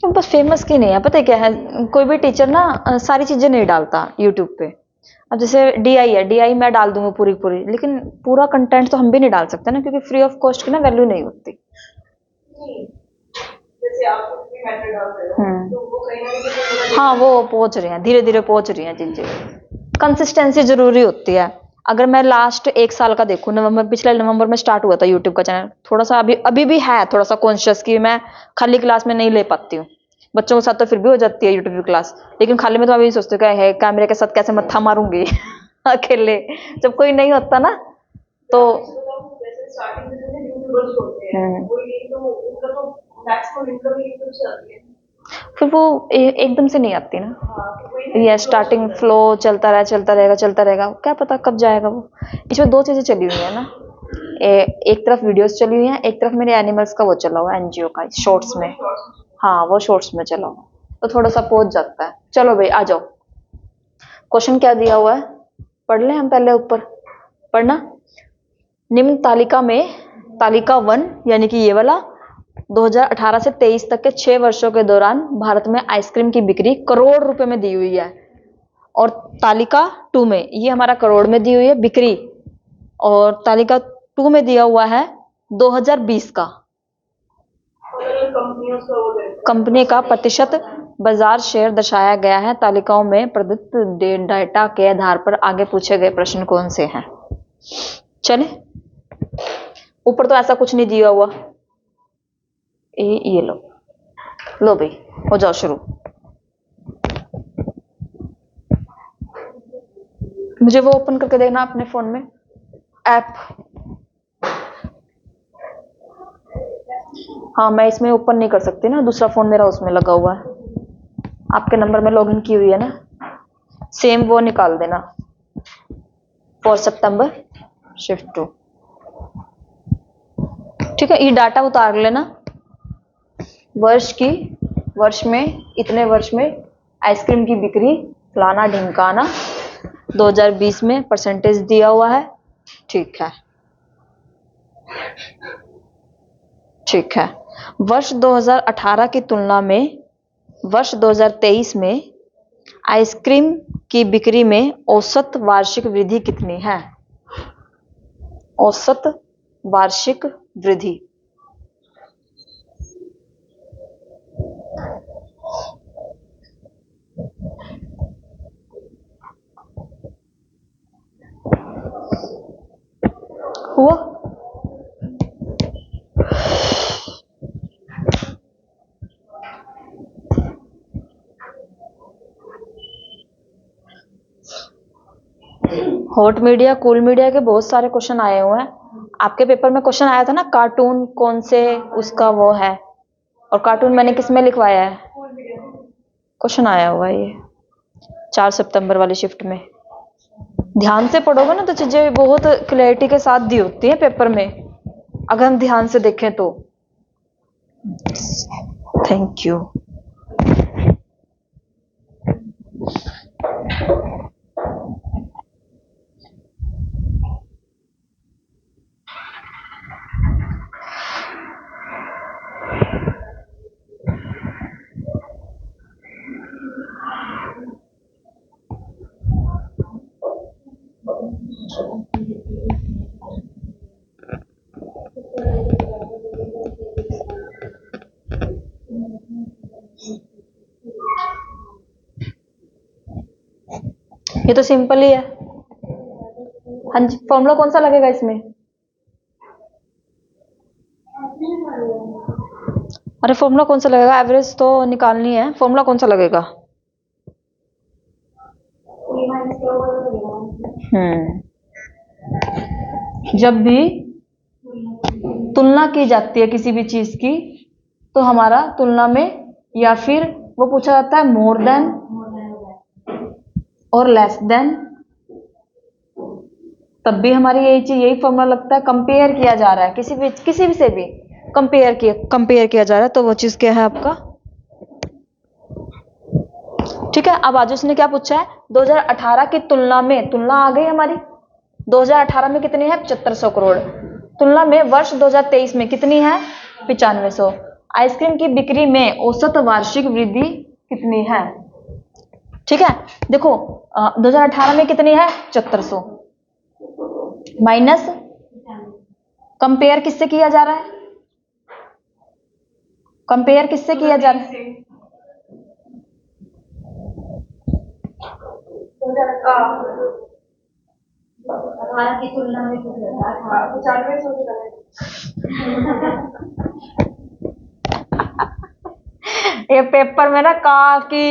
बस फेमस की नहीं है, पता है क्या है, कोई भी टीचर ना सारी चीजें नहीं डालता यूट्यूब पे। अब जैसे डीआई है, डीआई मैं डाल दूंगा पूरी पूरी, लेकिन पूरा कंटेंट तो हम भी नहीं डाल सकते ना, क्योंकि फ्री ऑफ कॉस्ट की ना वैल्यू नहीं होती। जैसे आप कुछ मैटर डाल रहे हो तो वो कहीं ना कहीं, हाँ वो पहुंच रहे हैं, धीरे धीरे पहुंच रही हैं जिन जगह। कंसिस्टेंसी जरूरी होती है। अगर मैं लास्ट एक साल का देखूं, नवंबर, पिछले नवंबर में स्टार्ट हुआ था यूट्यूब का चैनल, थोड़ा सा अभी अभी भी है थोड़ा सा कॉन्शियस कि मैं खाली क्लास में नहीं ले पाती हूँ। बच्चों के साथ तो फिर भी हो जाती है यूट्यूब की क्लास, लेकिन खाली में तो अभी सोचती हूँ है कैमरे के साथ कैसे मत्था मारूंगी अकेले, जब कोई नहीं होता ना तो। फिर वो एकदम से नहीं आती ना, ये स्टार्टिंग फ्लो चलता रहा, चलता रहेगा, चलता रहेगा, क्या पता कब जाएगा वो। इसमें दो चीजें चली हुई है ना, एक तरफ वीडियोस चली हुई हैं, एक तरफ मेरे एनिमल्स का वो चला हुआ है एनजीओ का शॉर्ट्स में। हाँ वो शॉर्ट्स में चला हुआ, तो थोड़ा सा पहुंच जाता है। चलो भाई आ जाओ, क्वेश्चन क्या दिया हुआ है, पढ़ लें हम पहले ऊपर, पढ़ना। निम्न तालिका में तालिका 1 यानी कि ये वाला 2018 से 23 तक के 6 वर्षों के दौरान भारत में आइसक्रीम की बिक्री करोड़ रुपए में दी हुई है, और तालिका 2 में ये हमारा करोड़ में दी हुई है बिक्री, और तालिका 2 में दिया हुआ है 2020 का। कंपनी का प्रतिशत बाजार शेयर दर्शाया गया है। तालिकाओं में प्रदत्त डेटा के आधार पर आगे पूछे गए प्रश्न कौन से हैं। चले, ऊपर तो ऐसा कुछ नहीं दिया हुआ, ये लो भाई हो जाओ शुरू। मुझे वो ओपन करके देखना अपने फोन में ऐप। हाँ मैं इसमें ओपन नहीं कर सकती ना, दूसरा फोन मेरा उसमें लगा हुआ है, आपके नंबर में लॉगिन की हुई है ना, सेम वो निकाल देना 4 सितंबर शिफ्ट 2। ठीक है, ये डाटा उतार लेना, वर्ष में इतने वर्ष में आइसक्रीम की बिक्री फलाना ढिमकाना 2020 में परसेंटेज दिया हुआ है। ठीक है, ठीक है। वर्ष 2018 की तुलना में वर्ष 2023 में आइसक्रीम की बिक्री में औसत वार्षिक वृद्धि कितनी है? औसत वार्षिक वृद्धि। हुआ? हॉट मीडिया, कूल मीडिया के बहुत सारे क्वेश्चन आए हुए हैं। आपके पेपर में क्वेश्चन आया था ना, कार्टून कौन से उसका वो है, और कार्टून मैंने किस में लिखवाया है, क्वेश्चन आया हुआ है ये 4 सितंबर वाली शिफ्ट में। ध्यान से पढ़ोगे ना तो चीजें बहुत क्लैरिटी के साथ दी होती है पेपर में, अगर हम ध्यान से देखें तो। Thank you. ये तो सिंपल ही है। हाँ जी, फॉर्मूला कौन सा लगेगा इसमें? अरे फॉर्मूला कौन सा लगेगा, एवरेज तो निकालनी है, फॉर्मूला कौन सा लगेगा? जब भी तुलना की जाती है किसी भी चीज की, तो हमारा तुलना में या फिर वो पूछा जाता है मोर देन और लेस देन, तब भी हमारी यही फॉर्मूला लगता है। कंपेयर किया जा रहा है किसी भी से भी कंपेयर किया जा रहा है, तो वो चीज क्या है आपका? ठीक है, अब आज उसने क्या पूछा है, 2018 की तुलना में, तुलना आ गई हमारी, 2018 में कितनी है 7500 करोड़, तुलना में वर्ष 2023 में कितनी है? 9500। आइसक्रीम की बिक्री में औसत वार्षिक वृद्धि कितनी है? ठीक है, देखो 2018 में कितनी है? 7400 माइनस, कंपेयर किससे किया जा रहा है? कंपेयर किससे किया जा रहा है? की तुलना में ये पेपर में ना का की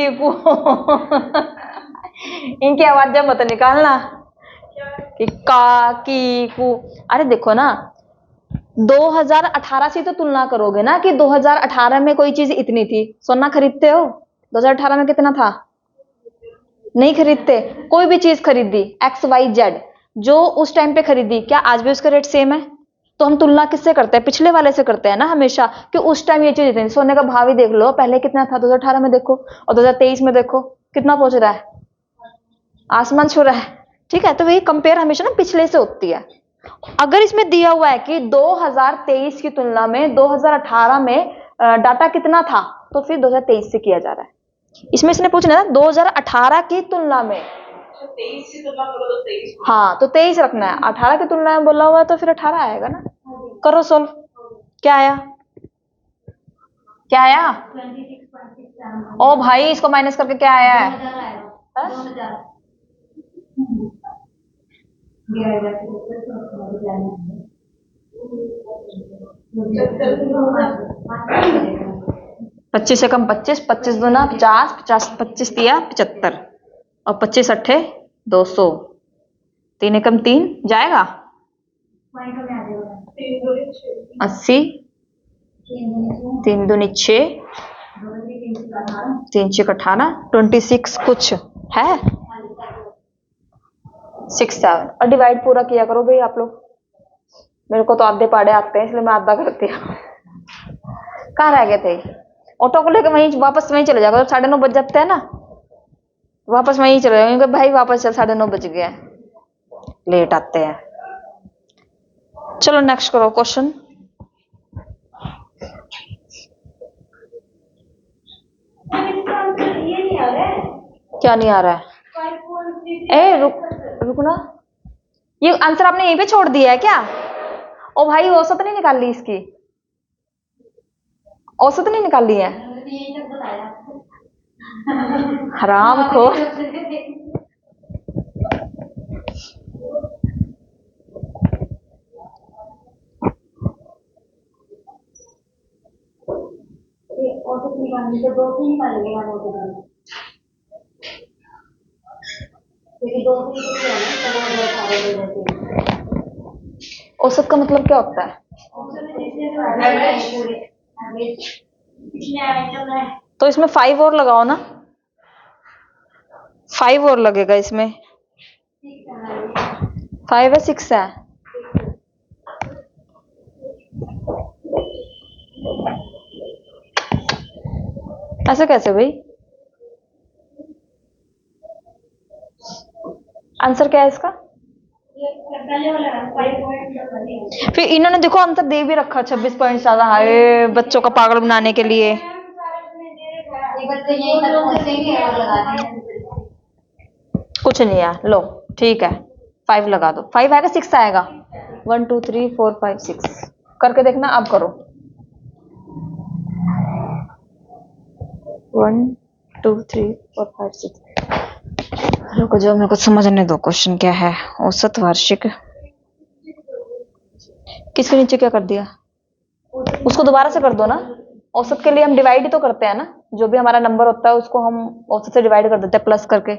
इनकी आवाजें मत निकालना कि का की कु। अरे देखो ना, 2018 से तो तुलना करोगे ना कि 2018 में कोई चीज इतनी थी। सोना खरीदते हो? 2018 में कितना था? नहीं खरीदते। कोई भी चीज खरीदी XYZ जो उस टाइम पे खरीदी, क्या आज भी उसका रेट सेम है? तो हम तुलना किससे करते हैं? पिछले वाले से करते हैं ना हमेशा, कि उस टाइम ये चीज इतनी। सोने का भाव ही देख लो, पहले कितना था 2018 में देखो, और 2023 में देखो कितना पहुंच रहा है, आसमान छू रहा है। ठीक है, तो वही कंपेयर हमेशा ना पिछले से होती है। अगर इसमें दिया हुआ है कि 2023 की तुलना में 2018 में डाटा कितना था, तो फिर 2023 से किया जा रहा है। इसमें इसने पूछना है 2018 की तुलना में, 23 की तुलना करो तो 23। हाँ तो 23 रखना है। 18 की तुलना में बोला हुआ है तो फिर 18 आएगा ना। करो सोल्व। क्या आया? क्या आया? 26.6। ओ भाई, इसको माइनस करके क्या आया है? 2000 25 से कम 25, 25 दूना 50, 50 25 दिया 75, और 25 अट्ठे 200, 3 एकम 3 जाएगा 80, 3 दूनी 6, 3 6 18, 26 कुछ है 6 7। और डिवाइड पूरा किया करो भाई आप लोग। मेरे को तो आधे पाड़े आते हैं इसलिए मैं आधा करती हूँ। कहाँ रह गए थे? ऑटो को लेकर वहीं वापस वहीं चले जाओ, 9:30 बज जाते हैं ना, वापस वहीं चले जाओगे भाई, वापस चल 9:30 बज गए, लेट आते हैं। चलो नेक्स्ट करो क्वेश्चन। क्या नहीं आ रहा है? ए रुकना, ये आंसर आपने यहीं पे छोड़ दिया है क्या? ओ भाई, औसत नहीं निकाल ली इसकी, औसत नहीं निकाल ली है? हराम खोर। औसत निकालने तो 2 से निकालेंगे ना, क्योंकि 2 से औसत का मतलब क्या होता है? तो इसमें 5 और लगाओ ना, 5 और लगेगा इसमें। 5 है 6 है? ऐसे कैसे भाई? आंसर क्या है इसका? फिर इन्होंने देखो आंसर दे भी रखा 26 पॉइंट ज्यादा। हाय, बच्चों का पागल बनाने के लिए। कुछ नहीं है, लो ठीक है 5 लगा दो। 5 आएगा 6 आएगा? 1 2 3 4 5 6 करके देखना। अब करो 1 2 3 4 5 6। रुको जो मेरे को समझने दो क्वेश्चन क्या है। औसत वार्षिक, किसके नीचे क्या कर दिया? उसको दोबारा से कर दो ना। औसत के लिए हम डिवाइड ही तो करते हैं ना, जो भी हमारा नंबर होता है उसको हम औसत से डिवाइड कर देते हैं प्लस करके।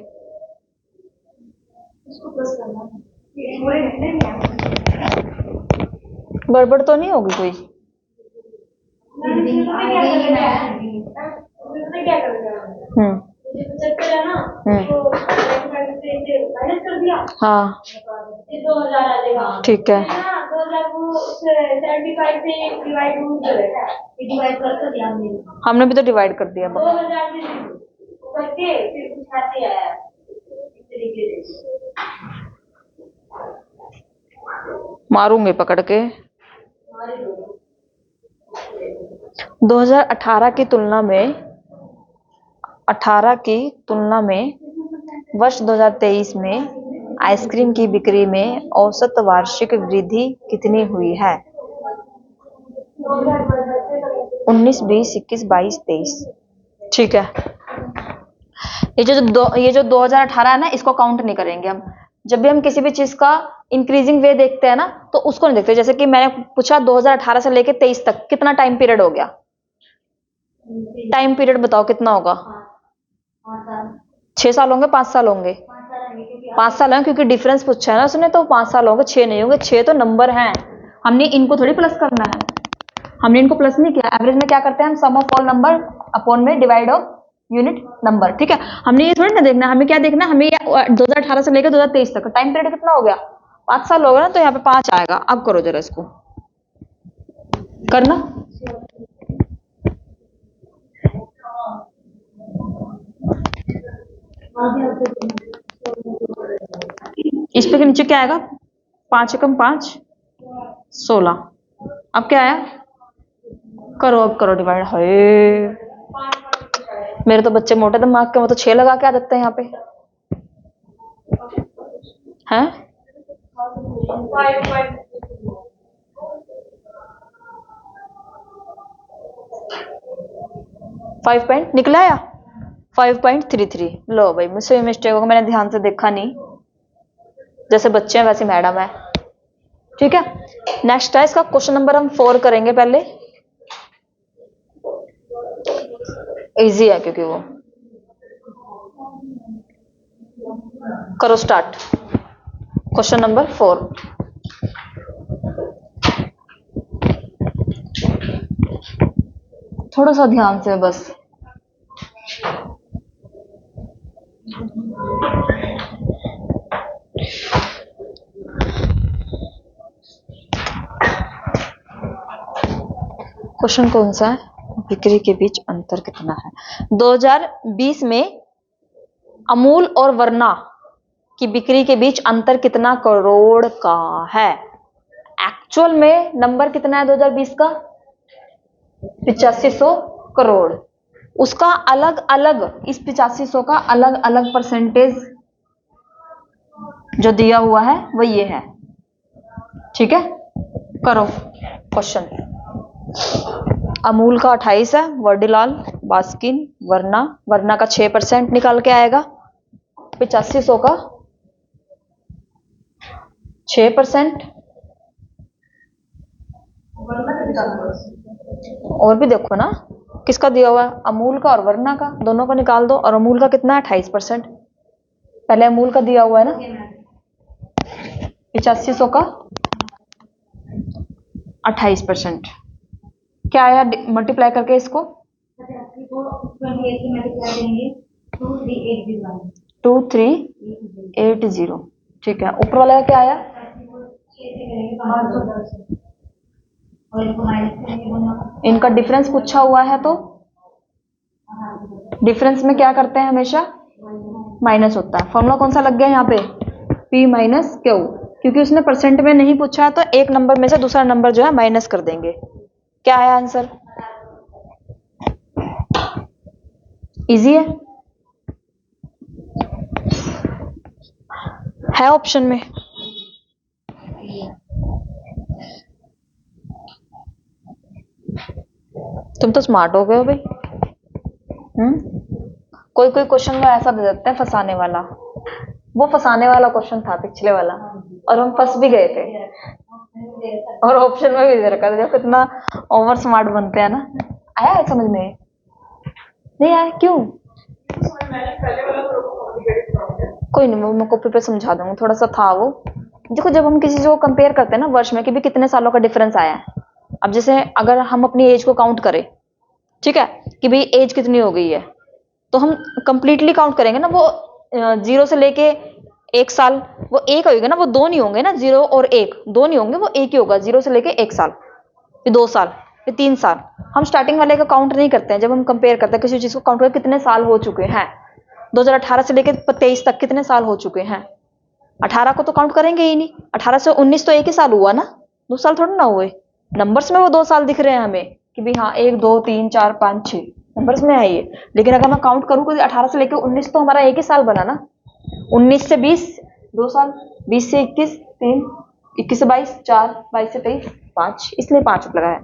गड़बड़ तो नहीं होगी कोई? हाँ ठीक है। हमने भी तो डिवाइड कर दिया। मारूंगे पकड़ के। 2018 की तुलना में 18 की तुलना में वर्ष 2023 में आइसक्रीम की बिक्री में औसत वार्षिक वृद्धि कितनी हुई है? 19, 20, 21, 22, 23। ठीक है, ये जो 2018 है ना, इसको काउंट नहीं करेंगे हम। जब भी हम किसी भी चीज का इंक्रीजिंग वे देखते हैं ना, तो उसको नहीं देखते। जैसे कि मैंने पूछा 2018 से लेके 23 तक कितना टाइम पीरियड हो गया, टाइम पीरियड बताओ कितना होगा? 6 साल होंगे, 5 साल होंगे? 5 साल है, क्योंकि डिफरेंस पूछा है ना उसने, तो 5 साल होंगे, 6 नहीं होंगे। 6 तो नंबर हैं, हमने इनको थोड़ी प्लस करना है, हमने इनको प्लस नहीं किया। एवरेज में क्या करते हैं हम? सम ऑफ ऑल नंबर अपॉन में डिवाइड ऑफ यूनिट नंबर। ठीक है, हमने ये थोड़ी ना देखना, हमें क्या देखना है? हमें 2018 से लेकर 2023 तक टाइम पीरियड कितना हो गया? 5 साल हो गया ना, तो यहाँ पे 5 आएगा। अब करो जरा इसको, करना। इस पे के नीचे क्या आएगा? 5 एकम 5, 16। अब क्या आया? करो, अब करो डिवाइड। हाय, मेरे तो बच्चे मोटे दिमाग के, वो तो 6 लगा के आ जाते हैं यहाँ पे। हैं 5 पॉइंट निकला या 5.33। लो भाई, मुझसे मिस्टेक होगा, मैंने ध्यान से देखा नहीं। जैसे बच्चे हैं वैसे मैडम है। ठीक है, नेक्स्ट है इसका क्वेश्चन नंबर हम 4 करेंगे। पहले इजी है क्योंकि वो, करो स्टार्ट। Question number 4। थोड़ा सा ध्यान से बस। क्वेश्चन कौन सा है? बिक्री के बीच अंतर कितना है? 2020 में अमूल और वर्ना की बिक्री के बीच अंतर कितना करोड़ का है? एक्चुअल में नंबर कितना है 2020 का? 8500 करोड़। उसका अलग अलग, इस 8500 का अलग अलग परसेंटेज जो दिया हुआ है वो ये है। ठीक है, करो क्वेश्चन। अमूल का 28 है, वर्डीलाल, बास्किन, वर्ना का 6% निकाल के आएगा। 8500 का 6%। और भी देखो ना किसका दिया हुआ है, अमूल का और वर्ना का, दोनों को निकाल दो। और अमूल का कितना है? 28%। पहले अमूल का दिया हुआ है ना 8500 का 28%। क्या आया मल्टीप्लाई करके इसको? 2380। ठीक है, ऊपर वाला क्या आया? इनका डिफरेंस पूछा हुआ है, तो डिफरेंस में क्या करते हैं? हमेशा माइनस होता है। फॉर्मूला कौन सा लग गया यहाँ पे? P minus Q। क्योंकि उसने परसेंट में नहीं पूछा है, तो एक नंबर में से दूसरा नंबर जो है माइनस कर देंगे। क्या आया आंसर? इजी है ऑप्शन में। तुम तो स्मार्ट हो गए हो भाई। कोई कोई क्वेश्चन में ऐसा दे देते हैं फंसाने वाला। वो फंसाने वाला क्वेश्चन था पिछले वाला, और हम फंस भी गए थे, और ऑप्शन में भी दे रखा था। देखो कितना ओवर स्मार्ट बनते हैं ना। आया है समझ में? नहीं आया? क्यों? कोई नहीं, मैं कॉपी पे समझा दूंगा। थोड़ा सा था वो। देखो, जब हम किसी को कंपेयर करते हैं ना वर्ष में कि भी कितने सालों का डिफरेंस आया है। अब जैसे अगर हम अपनी एज को काउंट करें, ठीक है, कि भाई एज कितनी हो गई है, तो हम कंप्लीटली काउंट करेंगे ना। वो 0 से लेके 1 साल, वो एक होगा ना, वो 2 नहीं होंगे ना। 0 और 1 2 नहीं होंगे, वो एक ही होगा। 0 से लेके 1 साल, फिर 2 साल, फिर 3 साल। हम स्टार्टिंग वाले का काउंट नहीं करते हैं। जब हम कंपेयर करते हैं किसी चीज को, काउंट करते कितने साल हो चुके हैं। 2018 से लेकर 23 तक कितने साल हो चुके हैं? 18 को तो काउंट करेंगे ही नहीं। 18 से 19 तो एक ही साल हुआ ना, 2 साल थोड़ा ना हुए। नंबर्स में वो 2 साल दिख रहे हैं हमें कि भी हाँ 1 2 3 4 5 6 नंबर्स में है ये, लेकिन अगर मैं काउंट करूँ तो 18 से लेकर 19 तो हमारा एक ही साल बना ना। 19 से 20 2 साल, 20 से 21 3, 21 से 22 4, 22 से 23 5, इसलिए 5 लगाया।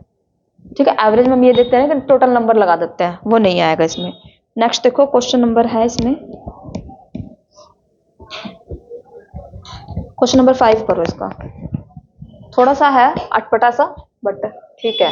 ठीक है, एवरेज में हम ये देखते हैं कि टोटल नंबर लगा देते हैं, वो नहीं आएगा इसमें। नेक्स्ट देखो क्वेश्चन नंबर है इसमें, क्वेश्चन नंबर 5 करो। इसका थोड़ा सा है अटपटा सा, बट ठीक है।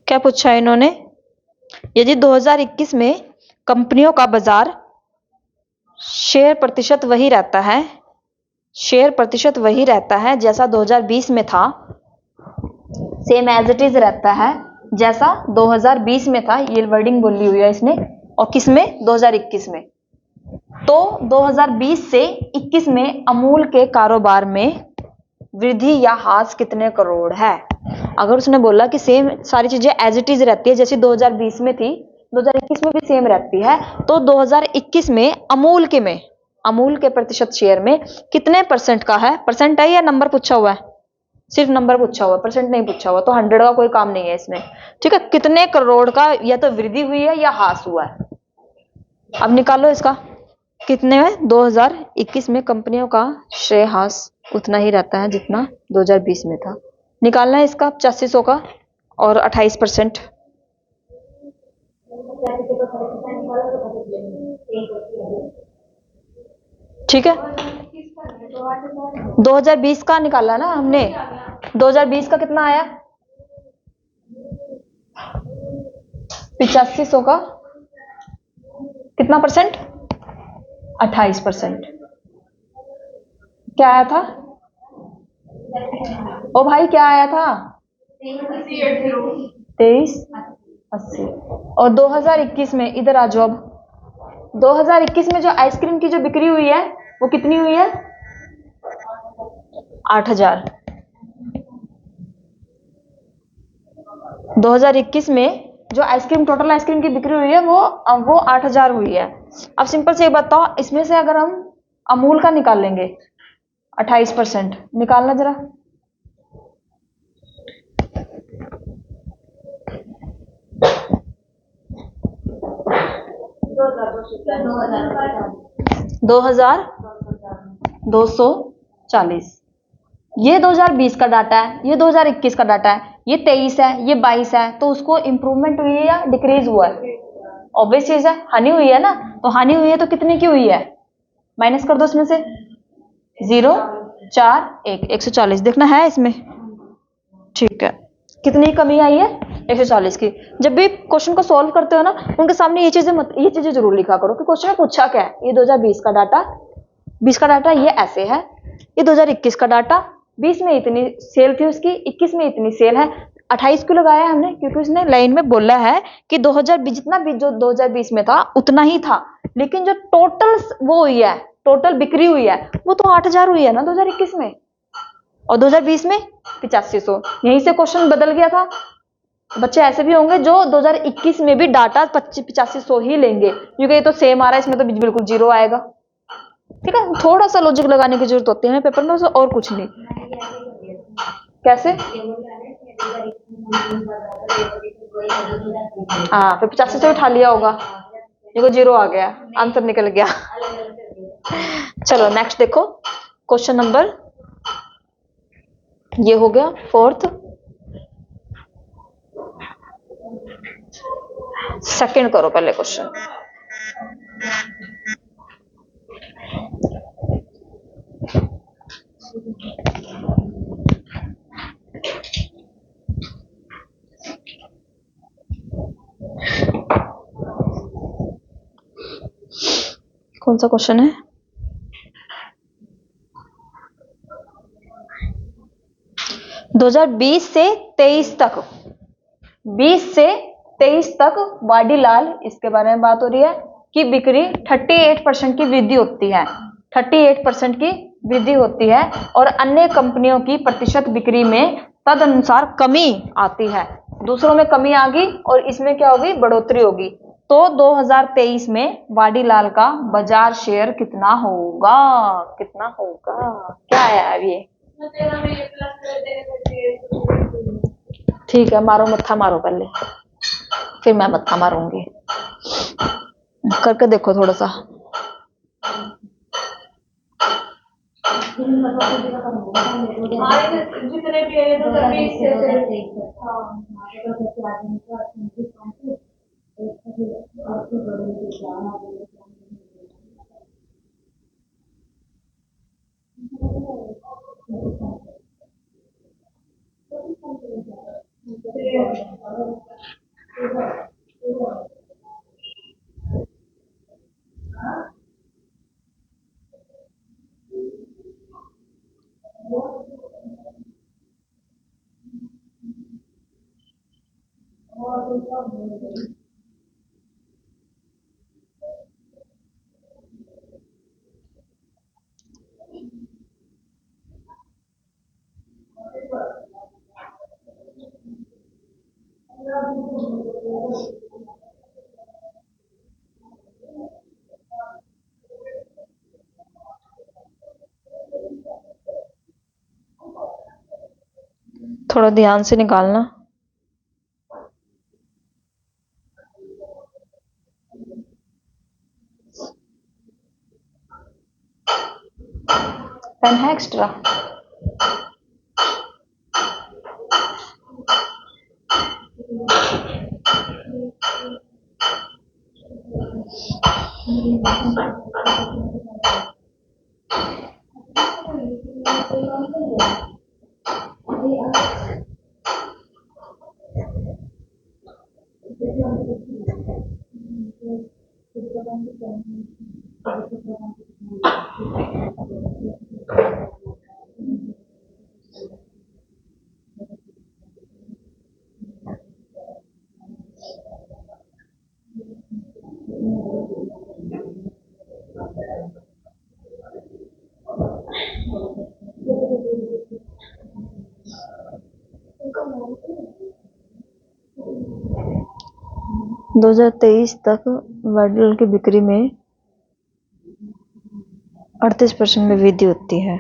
क्या पूछा है इन्होंने, यदि 2021 में कंपनियों का बाजार शेयर प्रतिशत वही रहता है, शेयर प्रतिशत वही रहता है जैसा 2020 में था, सेम एज इट इज रहता है जैसा 2020 में था, ये वर्डिंग बोली हुई है इसने, और किस में 2021 में। तो 2020 से 21 में अमूल के कारोबार में वृद्धि या ह्रास कितने करोड़ है। अगर उसने बोला कि सेम सारी चीजें एज इट इज रहती है जैसी 2020 में थी, 2021 में भी सेम रहती है, तो 2021 में अमूल के प्रतिशत शेयर में कितने परसेंट का है, परसेंट है या नंबर पूछा हुआ है, सिर्फ नंबर पूछा हुआ, परसेंट नहीं पूछा हुआ, तो 100 का कोई काम नहीं है इसमें। ठीक है, कितने करोड़ का या तो वृद्धि हुई है या ह्रास हुआ है। अब निकालो इसका, कितने में 2021 में कंपनियों का श्रेय ह्रास उतना ही रहता है जितना 2020 में था। निकालना है इसका 8500 का और 28%। ठीक है, 2020 का निकाला ना हमने, 2020 का कितना आया 8500 का कितना परसेंट, 28%। क्या आया था ओ भाई, क्या आया था 2380। और 2021 में इधर आ जाओ, अब 2021 में जो आइसक्रीम की जो बिक्री हुई है वो कितनी हुई है 8000। 2021 में जो आइसक्रीम टोटल आइसक्रीम की बिक्री हुई है वो 8000 हुई है। अब सिंपल से बताओ, इसमें से अगर हम अमूल का निकाल लेंगे 28%, निकालना जरा। दो हजार 240। ये 2020 का डाटा है, ये 2021 का डाटा है, ये 23 है, ये 22 है, तो उसको इंप्रूवमेंट हुई है या डिक्रीज हुआ है, ऑब्वियस चीज है, हानि हुई है ना। तो हानि हुई है तो कितने की हुई है, माइनस कर दो इसमें से 0 4 1, 140 देखना है इसमें। ठीक है, कितनी कमी आई है 140 की। जब भी क्वेश्चन को सॉल्व करते हो ना, उनके सामने ये चीजें जरूर लिखा करो कि क्वेश्चन में पूछा क्या है। ये 2020 का डाटा, 20 का डाटा ये ऐसे है, ये 2021 का डाटा, 20 में इतनी सेल थी उसकी, 21 में इतनी सेल है, 28 क्यों लगाया हमने, क्योंकि उसने लाइन में बोला है कि 2020 जितना भी जो 2020 में था उतना ही था, लेकिन जो टोटल वो हुई है, टोटल बिक्री हुई है वो तो 8000 हुई है ना 2021 में, और 2020 में 8500। यहीं से क्वेश्चन बदल गया था। बच्चे ऐसे भी होंगे जो 2021 में भी डाटा 8500 ही लेंगे, क्योंकि ये तो सेम आ रहा है, इसमें तो बिल्कुल जीरो आएगा। ठीक है, थोड़ा सा लॉजिक लगाने की जरूरत होती है हमें पेपर में, और कुछ नहीं। कैसे, हाँ फिर 85 से उठा लिया होगा, देखो जीरो आ गया, आंसर निकल गया। चलो नेक्स्ट देखो, क्वेश्चन नंबर ये हो गया 4th। सेकंड करो पहले क्वेश्चन। कौन सा क्वेश्चन है, 2020 से 23 तक, 20 से 23 तक वाडीलाल, इसके बारे में बात हो रही है कि बिक्री 38% की वृद्धि होती है, 38% की वृद्धि होती है, और अन्य कंपनियों की प्रतिशत बिक्री में तदनुसार कमी आती है। दूसरों में कमी आ गई और इसमें क्या होगी, बढ़ोतरी होगी। तो 2023 में वाडीलाल का बाजार शेयर कितना होगा, कितना होगा, क्या है अब ये? ठीक है, मारो मत्था मारो पहले, फिर मैं मत्था मारूंगी। करके देखो थोड़ा सा। जितने भी है 2020 से थोड़ा ध्यान से निकालना। पेन है एक्स्ट्रा? दो 2023 तक वाडीलाल की बिक्री में 38% में वृद्धि होती है।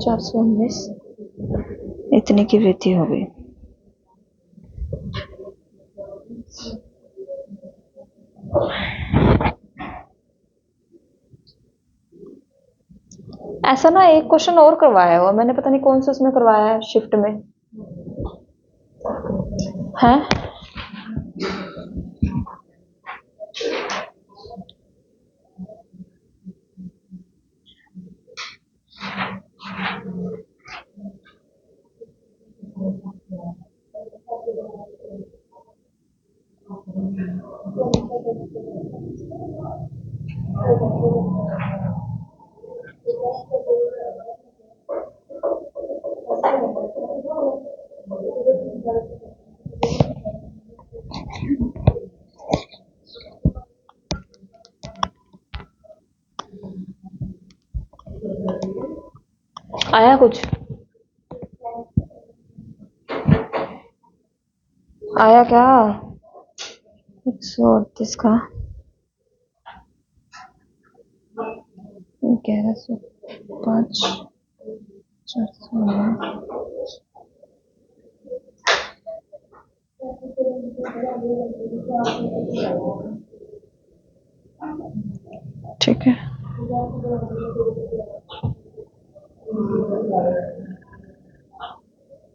चार सौ 19 इतने की वृद्धि हो गई। ऐसा ना एक क्वेश्चन और करवाया हुआ मैंने, पता नहीं कौन सा उसमें करवाया है, शिफ्ट में है। आया कुछ, आया क्या? 138 का 1105 409। ठीक है,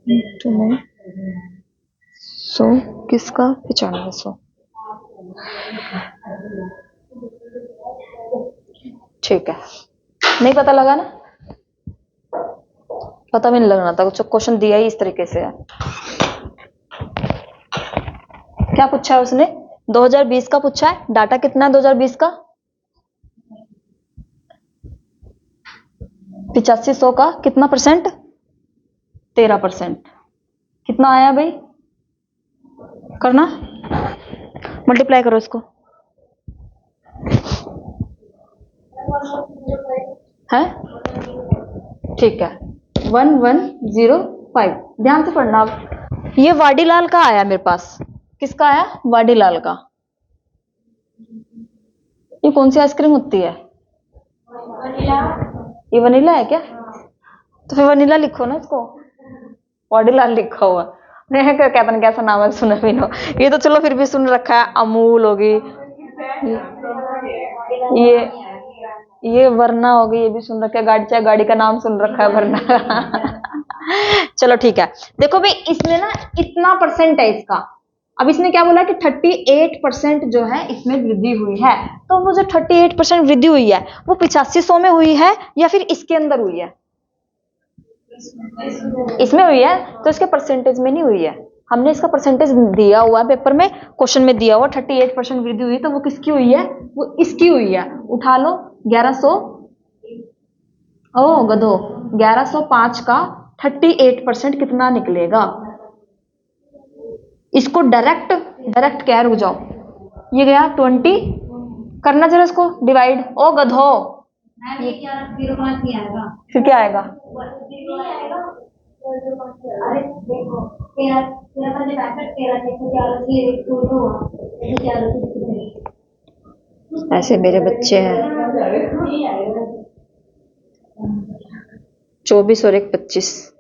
तो में 100 किसका 9500। ठीक है, नहीं पता लगा ना, पता भी नहीं लगना था, कुछ क्वेश्चन दिया ही इस तरीके से है। क्या पूछा है उसने, 2020 का पूछा है। डाटा कितना है 2020 का, 8500 का कितना परसेंट, 13%। कितना आया भाई, करना, मल्टीप्लाई करो इसको, है ठीक है 1105। ध्यान से पढ़ना। अब ये वाडीलाल का आया मेरे पास, किसका आया, वाडीलाल का। ये कौन सी आइसक्रीम होती है, ये वनीला है क्या, तो फिर वनीला लिखो ना इसको, वाडीलाल लिखा हुआ। क्या पता कैसा नाम है, सुना भी ना। ये तो चलो फिर भी सुन रखा है, अमूल होगी, ये वरना होगी, ये भी सुन रखा है, गाड़ी चाहे गाड़ी का नाम सुन रखा है वरना। चलो ठीक है, देखो भाई इसमें ना इतना परसेंट है इसका। अब इसने क्या बोला कि 38% जो है इसमें वृद्धि हुई है। तो वो जो 38% वृद्धि हुई है वो 8500 में हुई है या फिर इसके अंदर हुई है, इसमें हुई है, तो इसके परसेंटेज में नहीं हुई है। हमने इसका परसेंटेज दिया हुआ है पेपर में, क्वेश्चन में दिया हुआ 38% वृद्धि हुई, तो वो किसकी हुई है, वो इसकी हुई है। उठा लो 1100, ओ गधो, 1105 का 38% कितना निकलेगा। इसको डायरेक्ट क्या, रुक जाओ, ये गया 20, करना जरा इसको डिवाइड, ओ गधो, फिर क्या आएगा, ऐसे मेरे बच्चे हैं। 24 और 1 25,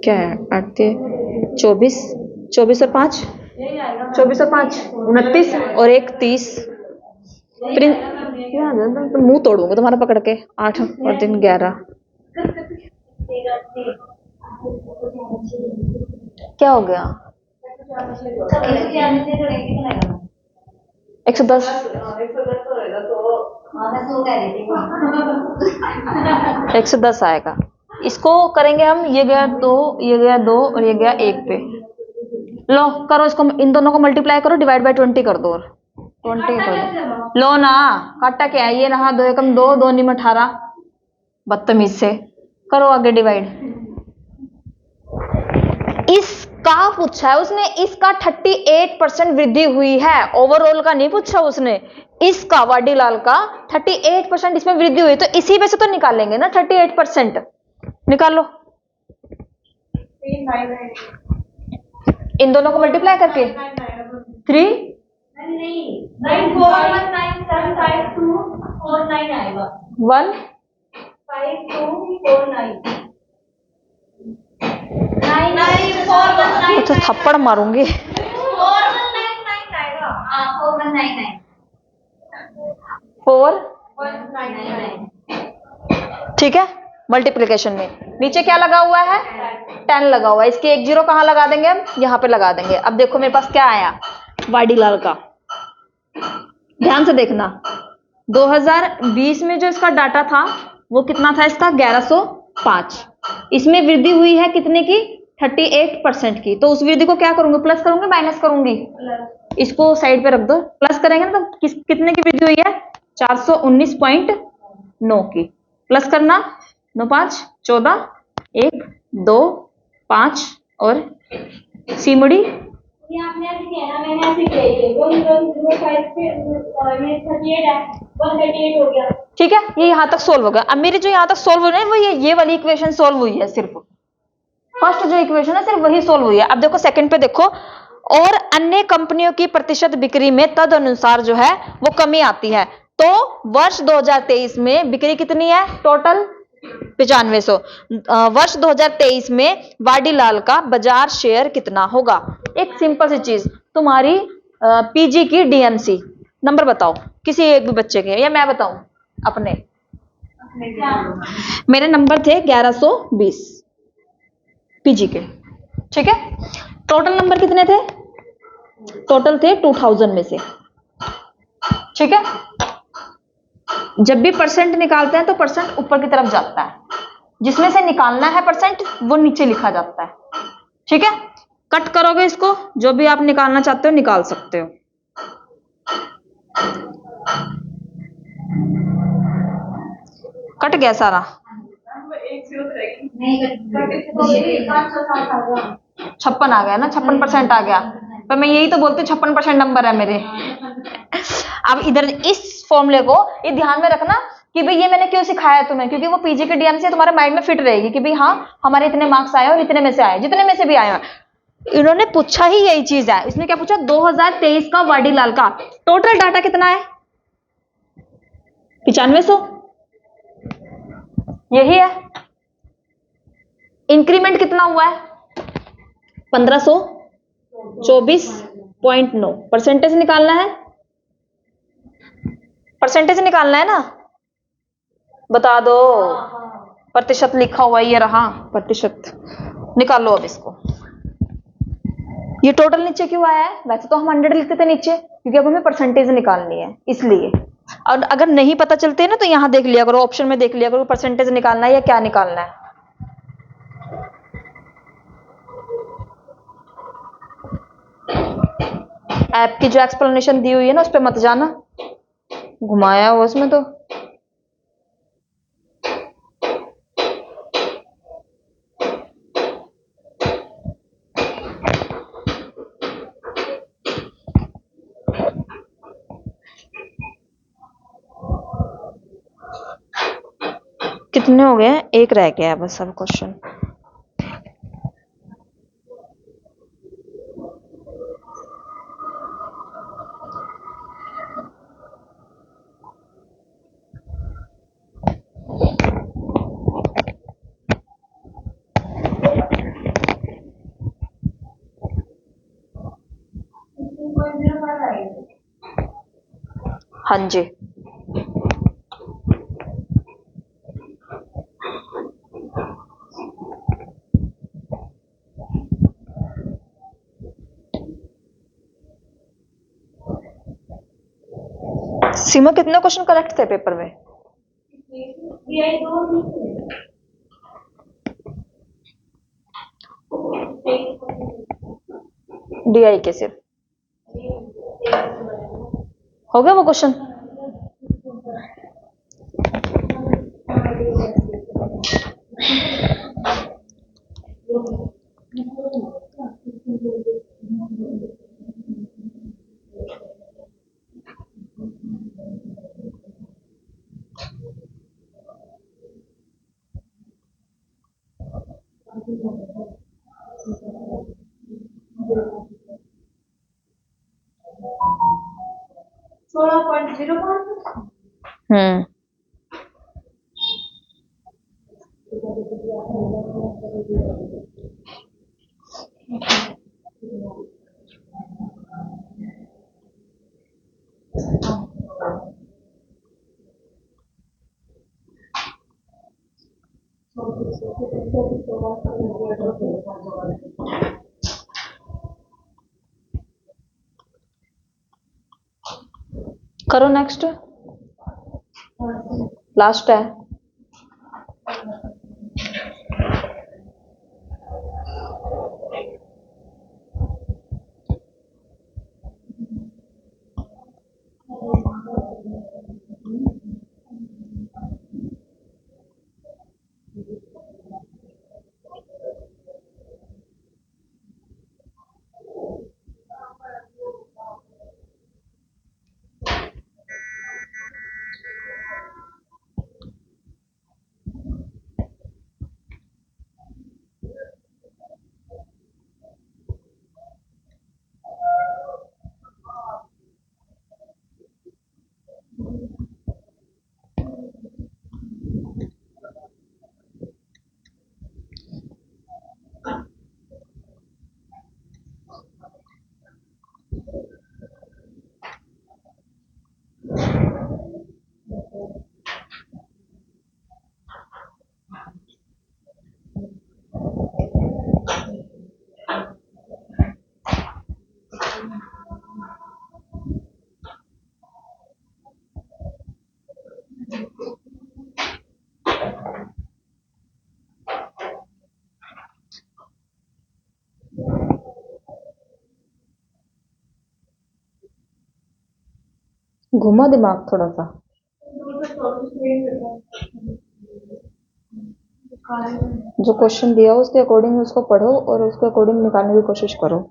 क्या है 8 24, 24 और 5 24 और 5 29 और 1 30। तो मुंह तोड़ूंगा तुम्हारा पकड़ के। 8 और 3 11, क्या हो गया, 110, 110 आएगा। इसको करेंगे हम, ये गया 2, ये गया 2 और ये गया 1 पे। लो करो इसको, इन दोनों को मल्टीप्लाई करो, डिवाइड बाय 20 कर दो, और 20 कर दो। लो ना, काटा क्या है, ये रहा 2 एकम 2, 2 निम 18, बदतमीज से। करो आगे डिवाइड। इसका पूछा है उसने, इसका 38% वृद्धि हुई है, ओवरऑल का नहीं पूछा उसने। इसका वाडीलाल का 38% इसमें वृद्धि हुई, तो इसी में से तो निकालेंगे ना 38%। निकाल लो, इन दोनों को मल्टीप्लाई करके 3 1 तो थप्पड़ मारूंगी। 4 ठीक है। मल्टीप्लिकेशन में नीचे क्या लगा हुआ है, 10 लगा हुआ है। इसके 1 0 कहां लगा देंगे हम, यहां पे लगा देंगे। अब देखो मेरे पास क्या आया, वाडीलाल का, ध्यान से देखना। 2020 में जो इसका डाटा था वो कितना था, इसका 1105। इसमें वृद्धि हुई है कितने की, 38% की। तो उस वृद्धि को क्या करूंगी, प्लस करूंगी माइनस करूंगी, इसको साइड पे रख दो। प्लस करेंगे ना तो कितने की वृद्धि हुई है, 419.9 की। प्लस करना, 9 5 14, 1 2 5 और सीमड़ी, ठीक है। ये यहां तक सोल्व हो गया। अब मेरी जो यहां तक सोल्व हो रही है वो ये वाली इक्वेशन सोल्व हुई है, सिर्फ फर्स्ट जो इक्वेशन है सिर्फ वही सोल्व हुई है। अब देखो सेकंड पे देखो, और अन्य कंपनियों की प्रतिशत बिक्री में तद अनुसार जो है वो कमी आती है। तो वर्ष 2023 में बिक्री कितनी है, टोटल 9500। वर्ष 2023 में वाडीलाल का बाजार शेयर कितना होगा। एक सिंपल सी चीज, तुम्हारी पीजी की डीएमसी नंबर बताओ, किसी एक भी बच्चे के, या मैं बताऊं अपने, मेरे नंबर थे 1120 पीजी के, ठीक है। टोटल नंबर कितने थे? टोटल थे 2000 में से, ठीक है। जब भी परसेंट निकालते हैं तो परसेंट ऊपर की तरफ जाता है, जिसमें से निकालना है परसेंट वो नीचे लिखा जाता है, ठीक है। कट करोगे इसको, जो भी आप निकालना चाहते हो निकाल सकते हो। कट गया सारा, 56 आ गया ना, 56% आ गया। पर मैं यही तो बोलती हूँ 56% नंबर है मेरे। अब इधर इस फॉर्मूले को ये ध्यान में रखना कि भाई ये मैंने क्यों सिखाया तुम्हें, क्योंकि वो पीजी के डीएम से तुम्हारे माइंड में फिट रहेगी कि भाई हाँ हमारे इतने मार्क्स आए और इतने में से आए, जितने में से भी आए। इन्होंने पूछा ही यही चीज है। इसने क्या पूछा? 2023 का वाडीलाल का टोटल डाटा कितना है? 9500, यही है। इंक्रीमेंट कितना हुआ है? 1524.9। परसेंटेज निकालना है, परसेंटेज निकालना है ना, बता दो। प्रतिशत लिखा हुआ है, ये रहा प्रतिशत, निकालो अब इसको। ये टोटल नीचे क्यों आया है? वैसे तो हम 100 लिखते थे नीचे, क्योंकि अब हमें परसेंटेज निकालनी है इसलिए। और अगर नहीं पता चलते ना तो यहां देख लिया करो, ऑप्शन में देख लिया करो परसेंटेज निकालना है या क्या निकालना है। ऐप की जो एक्सप्लेनेशन दी हुई है ना उस पर मत जाना, घुमाया हुआ उसमें तो। कितने हो गए? एक रह गया है बस अब क्वेश्चन। हाँ जी, सीमा कितने क्वेश्चन करेक्ट थे पेपर में? डीआई के सिर्फ हो गया वो क्वेश्चन। हम्म, करो नेक्स्ट, लास्ट है। घुमा दिमाग थोड़ा सा। जो क्वेश्चन दिया हो उसके अकॉर्डिंग उसको पढ़ो और उसके अकॉर्डिंग निकालने की कोशिश करो।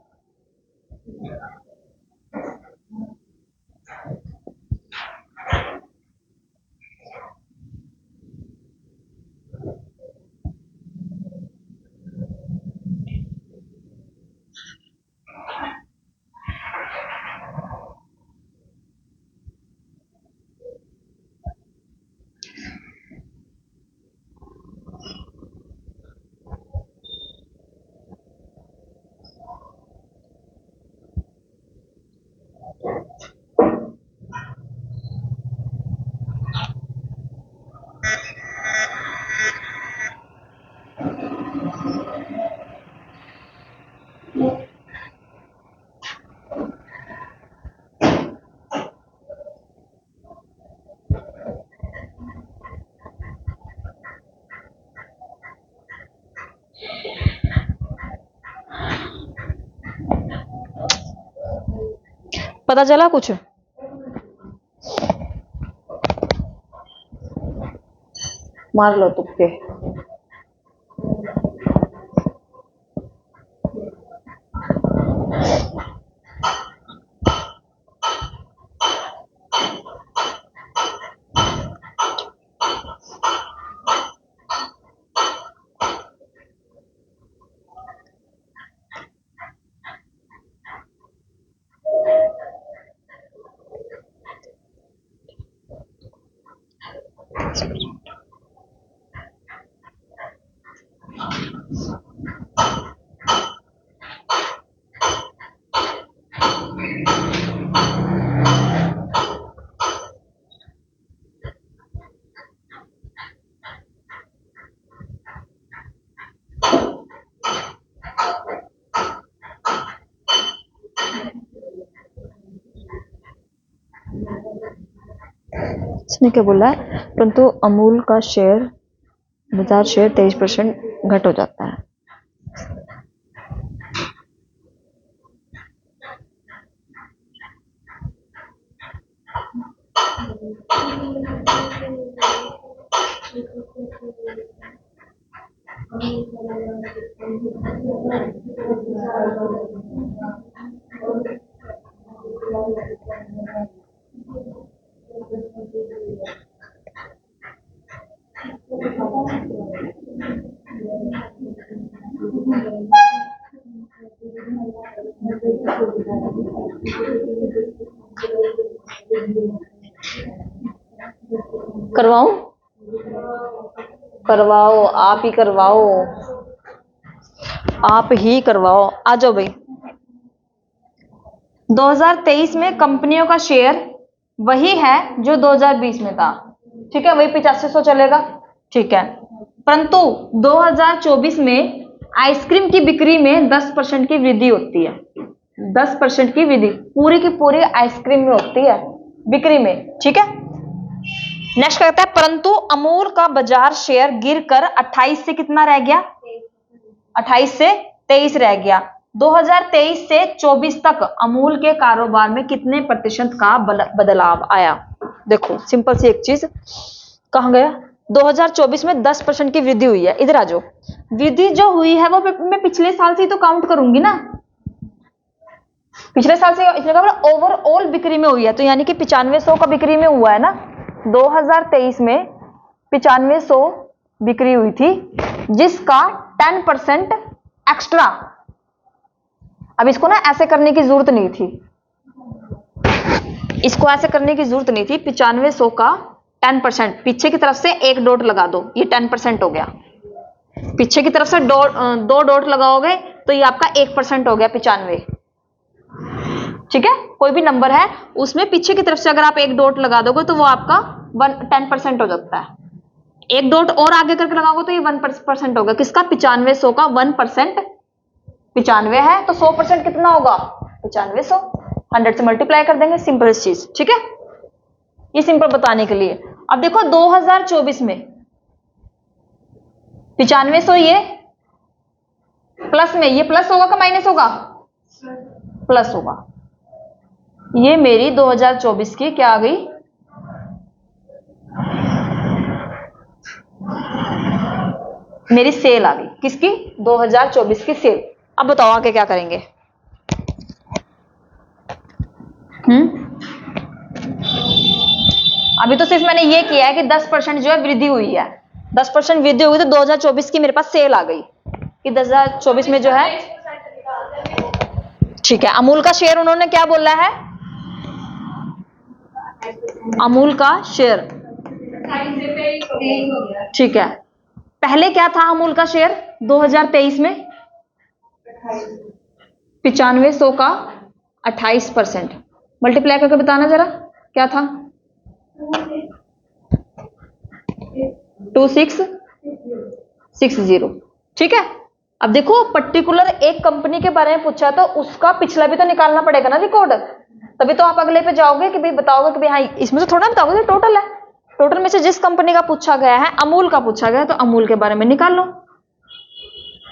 पता चला कुछ? मार लो तुक्के। इसने क्या बोला है? परंतु अमूल का शेयर बाजार शेयर 23% घट हो जाता है। करवाओ करवाओ, आप ही करवाओ, आप ही करवाओ। आ जाओ भाई। 2023 में कंपनियों का शेयर वही है जो 2020 में था, ठीक है, वही 8500 चलेगा, ठीक है। परंतु 2024 में आइसक्रीम की बिक्री में 10% की वृद्धि होती है। 10% की वृद्धि पूरी की पूरी आइसक्रीम में होती है बिक्री में, ठीक है। नेक्स्ट कहता है परंतु अमूल का बाजार शेयर गिरकर 28 से कितना रह गया? 28 से 23 रह गया। 2023 से 24 तक अमूल के कारोबार में कितने प्रतिशत का बदलाव आया? देखो सिंपल सी एक चीज, कहां गया? 2024 में 10% की वृद्धि हुई है। इधर आ जाओ। वृद्धि जो हुई है वो मैं पिछले साल से ही तो काउंट करूंगी ना, पिछले साल से इसलिए ओवरऑल बिक्री में हुई है, तो यानी कि 9500 का बिक्री में हुआ है ना। 2023 में 9500 बिक्री हुई थी, जिसका 10% एक्स्ट्रा। अब इसको ना ऐसे करने की जरूरत नहीं थी, इसको ऐसे करने की जरूरत नहीं थी। 9500 का 10%, पीछे की तरफ से एक डॉट लगा दो, ये 10% हो गया। पीछे की तरफ से दो डॉट लगाओगे तो ये आपका 1% हो गया 95, ठीक है। कोई भी नंबर है उसमें पीछे की तरफ से अगर आप एक डॉट लगा दोगे तो वो आपका 10% हो जाता है। एक डॉट और आगे करके लगाओगे तो ये 1% होगा। किसका? 9500 का 1%। 95 है तो 100% कितना होगा? 9500। 100 से मल्टीप्लाई कर देंगे, सिंपल चीज, ठीक है। ये सिंपल बताने के लिए। अब देखो 2024 में 9500, ये प्लस में, ये प्लस होगा कि माइनस होगा? प्लस होगा। ये मेरी 2024 की क्या आ गई, मेरी सेल आ गई। किसकी? 2024 की सेल। अब बताओ आगे क्या करेंगे? अभी तो सिर्फ मैंने ये किया है कि 10% जो है वृद्धि हुई है, 10% वृद्धि हुई तो 2024 की मेरे पास सेल आ गई कि 2024 में जो है, ठीक है। अमूल का शेयर उन्होंने क्या बोला है? अमूल का शेयर, ठीक है। पहले क्या था अमूल का शेयर 2023 में? 9500 का 28%। मल्टीप्लाई करके बताना जरा क्या था? 2660, ठीक है। अब देखो पर्टिकुलर एक कंपनी के बारे में पूछा तो उसका पिछला भी तो निकालना पड़ेगा ना रिकॉर्ड, तभी तो आप अगले पे जाओगे कि भाई बताओगे कि भाई हाँ इसमें से थोड़ा बताओगे तो टोटल है, टोटल में से जिस कंपनी का पूछा गया है, अमूल का पूछा गया है तो अमूल के बारे में निकाल लो।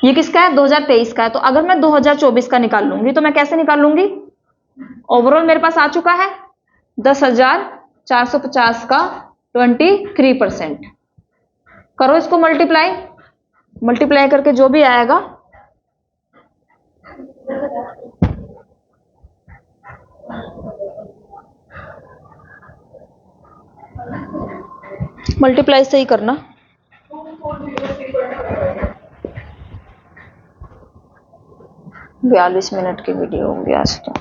ये किसका है? 2023 का है। तो अगर मैं 2024 का निकाल लूंगी तो मैं कैसे निकाल लूंगी? ओवरऑल मेरे पास आ चुका है 10,450 का 23%। करो इसको मल्टीप्लाई, मल्टीप्लाई करके जो भी आएगा मल्टीप्लाई से ही करना। 42 मिनट की वीडियो होगी आज तो।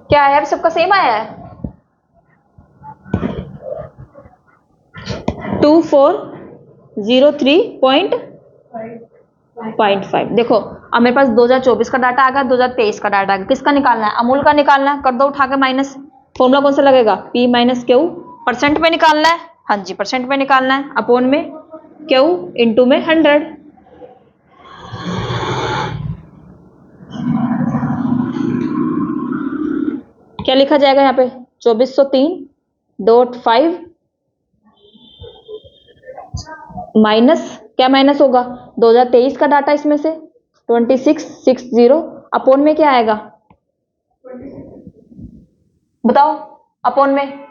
क्या है यार, सबका सेम आया है? 2403.5। देखो अब मेरे पास 2024 का डाटा आ गया, 2023 का डाटा आ गया। किसका निकालना है? अमूल का निकालना है। कर दो उठा के माइनस। फॉर्मूला कौन सा लगेगा? P minus Q. परसेंट में निकालना है, हाँ जी परसेंट में निकालना है। अपॉन में क्यू इंटू में 100। क्या लिखा जाएगा यहाँ पे? 2403.5 माइनस क्या माइनस होगा? 2023 का डाटा इसमें से 2660। अपॉन में क्या आएगा बताओ? अपॉन में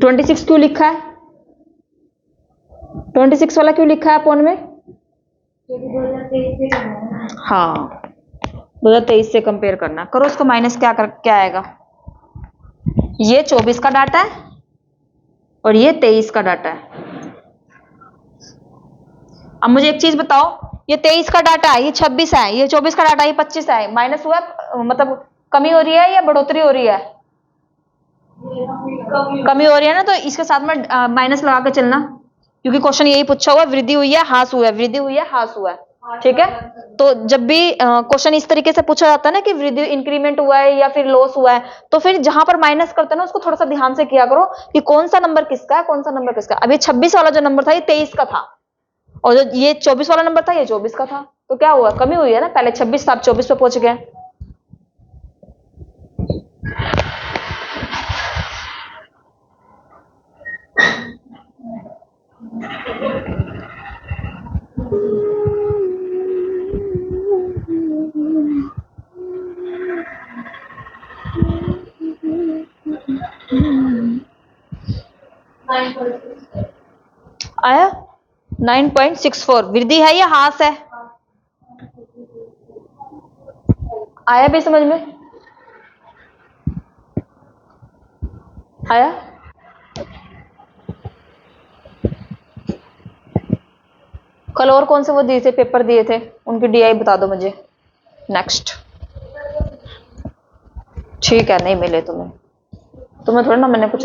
26 क्यों लिखा है? 26 वाला क्यों लिखा है अपॉन में? हाँ 2023 से कंपेयर करना। करो उसको माइनस, क्या आएगा? ये 24 का डाटा है और ये 23 का डाटा है। अब मुझे एक चीज बताओ, ये 23 का डाटा है, ये 26 है, ये 24 का डाटा, ये 25 है, माइनस हुआ मतलब कमी हो रही है या बढ़ोतरी हो रही है? कमी हो रही है ना, तो इसके साथ में माइनस लगा के चलना, क्योंकि क्वेश्चन यही पूछा हुआ वृद्धि हुई है ह्रास हुआ है, वृद्धि हुई है ह्रास हुआ है, ठीक है। तो जब भी क्वेश्चन इस तरीके से पूछा जाता है ना कि वृद्धि इंक्रीमेंट हुआ है या फिर लॉस हुआ है, तो फिर जहां पर माइनस करते हैं ना उसको थोड़ा सा ध्यान से किया करो कि कौन सा नंबर किसका है, कौन सा नंबर किसका। अब ये 26 वाला जो नंबर था ये 23 का था, और जो ये 24 वाला नंबर था ये 24 का था। तो क्या हुआ? कमी हुई है ना, पहले 26 था अब 24 पे पहुंच गए। आया 9.64। वृद्धि है या ह्रास है? आया भी समझ में? आया? कल और कौन से वो दिए थे, पेपर दिए थे, उनकी DI बता दो मुझे नेक्स्ट। ठीक है नहीं मिले तुम्हें थोड़ा ना मैंने कुछ